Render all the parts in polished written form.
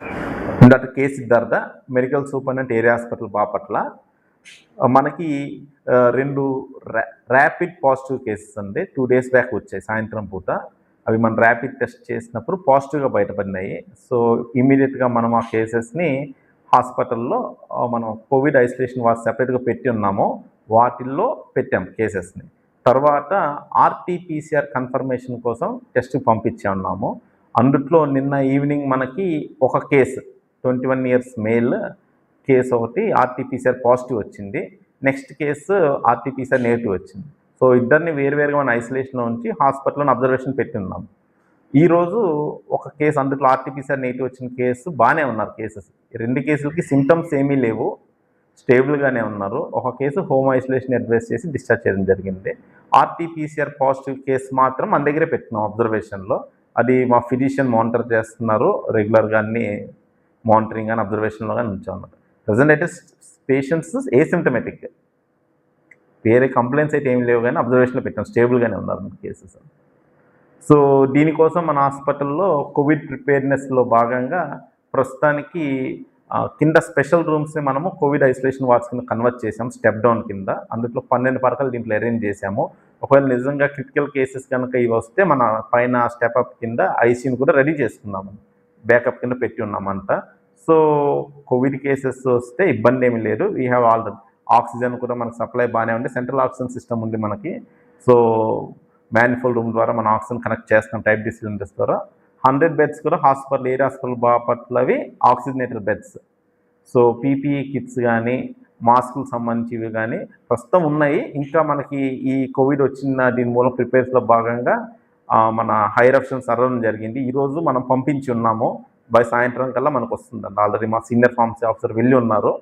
Doctor K Siddhartha, medical superintendent area hospital Bapatla. మనకి 2 rapid positive cases అండి 2 days back వచ్చాయి సాయంత్రం పూట. అవి మనం ర్యాపిడ్ టెస్ట్ చేసినప్పుడు పాజిటివ్‌గా బయటపడినాయి. సో, ఇమ్మీడియేట్‌గా మనం ఆ కేసెస్‌ని హాస్పిటల్‌లో మనం కోవిడ్ ఐసోలేషన్ వార్డ్ సెపరేట్‌గా పెట్టి ఉన్నాము. వాటిల్లో పెట్టాం కేసెస్‌ని. తర్వాత ఆర్‌టీ-పీసీఆర్ కన్ఫర్మేషన్ కోసం టెస్ట్‌కి పంపించాన్నాము. అందుట్లో నిన్న ఈవినింగ్ మనకి ఒక కేసు 21 ఇయర్స్ మేల్ కేసు ఒకటి ఆర్‌టీ-పీసీఆర్ పాజిటివ్ వచ్చింది. నెక్స్ట్ కేసు ఆర్‌టీ-పీసీఆర్ నెగెటివ్ వచ్చింది. సో, ఇద్దరిని వేరువేరుగా మనం ఐసోలేషన్‌లో ఉంచి హాస్పిటల్‌లోని అబ్జర్వేషన్ పెట్టి ఉన్నాం. ఈరోజు ఒక కేసు అందుట్లో ఆర్‌టీ-పీసీఆర్ నెగెటివ్ వచ్చిన కేసు బాగానే ఉన్నారు కేసెస్. 2 కేసులకి సింప్టమ్స్ ఏమీ లేవు. స్టేబుల్‌గానే ఉన్నారు. ఒక కేసు హోమ్ ఐసోలేషన్ అడ్వైస్ చేసి డిశ్చార్జ్ చేయడం జరిగింది. ఆర్‌టీ-పీసీఆర్ పాజిటివ్ కేసు మాత్రం మన దగ్గరే పెట్టినాం అబ్జర్వేషన్‌లో. అది మా ఫిజిషియన్ మానిటర్ చేస్తున్నారు. రెగ్యులర్‌గా అన్ని మానిటరింగ్ గాని, అబ్జర్వేషన్‌లో గాని ఉంచామన్నమాట. ప్రెజెంట్ అయితే పేషెంట్స్ ఏసిమ్ప్టమాటిక్. వేరే కంప్లెయింట్స్ అయితే ఏమి లేవు గానీ అబ్జర్వేషన్‌లో పెట్టాం. స్టేబుల్‌గానే ఉన్నారు కేసెస్. సో, దీనికోసం మన హాస్పిటల్‌లో కోవిడ్ ప్రిపేర్‌నెస్‌లో భాగంగా ప్రస్తుతానికి కింద స్పెషల్ రూమ్స్‌ని మనము కోవిడ్ ఐసోలేషన్ వార్డ్స్ కింద కన్వర్ట్ చేసాం స్టెప్ డౌన్ కింద. అందులో 12 పడకలు దీంట్లో అరేంజ్ చేశాము. ఒకవేళ నిజంగా క్రిటికల్ కేసెస్ కనుక ఇవి వస్తే మన పైన స్టెప్ అప్ కింద ఐసీయూని కూడా రెడీ చేసుకున్నాము. బ్యాకప్ కింద పెట్టి ఉన్నామంతా. సో, కోవిడ్ కేసెస్ వస్తే ఇబ్బంది ఏమీ లేదు. We have all the oxygen కూడా మనకు సప్లై బాగానే ఉంది. సెంట్రల్ ఆక్సిజన్ సిస్టమ్ ఉంది మనకి. సో, మ్యానిఫోల్డ్ రూమ్ ద్వారా మనం ఆక్సిజన్ కనెక్ట్ చేస్తాం టైప్ డి సిలిండర్స్ ద్వారా. 100 బెడ్స్ కూడా ఏరియా హాస్పిటల్ బాపట్లవి oxygenator beds. So, PPE kits గానీ, మాస్కులకు సంబంధించివి గానీ ప్రస్తుతం ఉన్నాయి. ఇంకా మనకి ఈ కోవిడ్ వచ్చిన దీని మూలం ప్రిపేర్స్‌లో భాగంగా మన హైయర్ ఆఫీషియల్స్ అడగడం జరిగింది. ఈరోజు మనం పంపించి ఉన్నాము. బై సాయంత్రం కల్లా మనకొస్తుందండి. ఆల్రెడీ మా సీనియర్ ఫార్మసీ ఆఫీసర్ వెళ్ళి ఉన్నారు.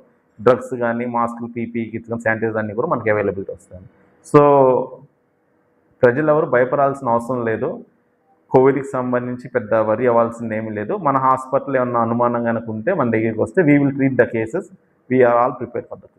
డ్రగ్స్ గానీ, మాస్కులు, పీపీఈ కిట్స్ గానీ, శానిటైజర్ అన్నీ కూడా మనకి అవైలబిలిటీ వస్తాయండి. సో, ప్రజలెవరు భయపడాల్సిన అవసరం లేదు. కోవిడ్‌కి సంబంధించి పెద్ద వరీ అవ్వాల్సిందేమీ లేదు. మన హాస్పిటల్ ఏమన్నా అనుమానం గనుక ఉంటే మన దగ్గరికి వస్తే we will treat the cases. We are all prepared for the case.